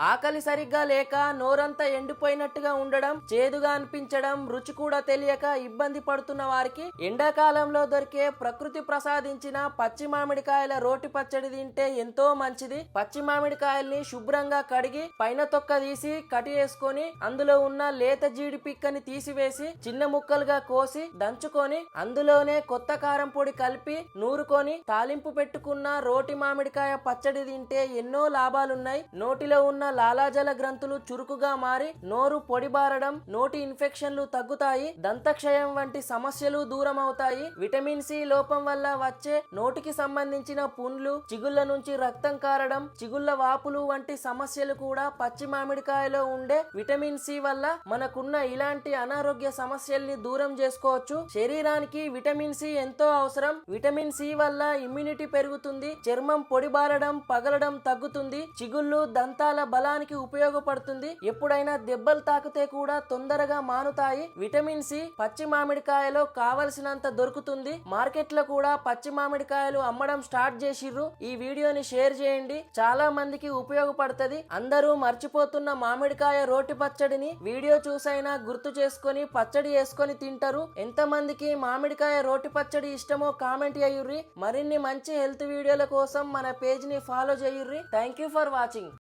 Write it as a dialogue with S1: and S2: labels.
S1: ఆకలి సరిగ్గా లేక నోరంతా ఎండిపోయినట్టుగా ఉండడం, చేదుగా అనిపించడం, రుచి కూడా తెలియక ఇబ్బంది పడుతున్న వారికి ఎండాకాలంలో దొరికే ప్రకృతి ప్రసాదించిన పచ్చి మామిడికాయల రోటి పచ్చడి తింటే ఎంతో మంచిది. పచ్చి మామిడికాయల్ని శుభ్రంగా కడిగి పైన తొక్క తీసి కటి వేసుకొని అందులో ఉన్న లేత జీడి పిక్కని తీసివేసి చిన్న ముక్కలుగా కోసి దంచుకొని అందులోనే కొత్త కారం పొడి కలిపి నూరుకొని తాలింపు పెట్టుకున్న రోటి మామిడికాయ పచ్చడి తింటే ఎన్నో లాభాలున్నాయి. నోటిలో ఉన్న లాలాజల గ్రంథులు చురుకుగా మారి నోరు పొడిబారడం, నోటి ఇన్ఫెక్షన్లు తగ్గుతాయి. దంతక్షయం వంటి సమస్యలు దూరం అవుతాయి. విటమిన్ సి లోపం వల్ల వచ్చే నోటికి సంబంధించిన పుండ్లు, చిగుళ్ళ నుంచి రక్తం కారడం, చిగుళ్ళ వాపులు వంటి సమస్యలు కూడా పచ్చి మామిడికాయలో ఉండే విటమిన్ సి వల్ల మనకున్న ఇలాంటి అనారోగ్య సమస్యల్ని దూరం చేసుకోవచ్చు. శరీరానికి విటమిన్ సి ఎంతో అవసరం. విటమిన్ సి వల్ల ఇమ్యూనిటీ పెరుగుతుంది, చర్మం పొడిబారడం, పగలడం తగ్గుతుంది, చిగుళ్ళు దంతాల బలానికి ఉపయోగపడుతుంది. ఎప్పుడైనా దెబ్బలు తాకితే కూడా తొందరగా మానుతాయి. విటమిన్ సి పచ్చి మామిడికాయలో కావలసినంత దొరుకుతుంది. మార్కెట్ లో కూడా పచ్చి మామిడికాయలు అమ్మడం స్టార్ట్ చేసిర్రు. ఈ వీడియోని షేర్ చేయండి, చాలా మందికి ఉపయోగపడుతుంది. అందరూ మర్చిపోతున్న మామిడికాయ రోటి పచ్చడిని వీడియో చూసైనా గుర్తు చేసుకొని పచ్చడి వేసుకొని తింటారు. ఎంత మందికి మామిడికాయ రోటి పచ్చడి ఇష్టమో కామెంట్ చేయుర్రి. మరిన్ని మంచి హెల్త్ వీడియోల కోసం మన పేజ్ ని ఫాలో చేయుర్రి. Thank you for watching.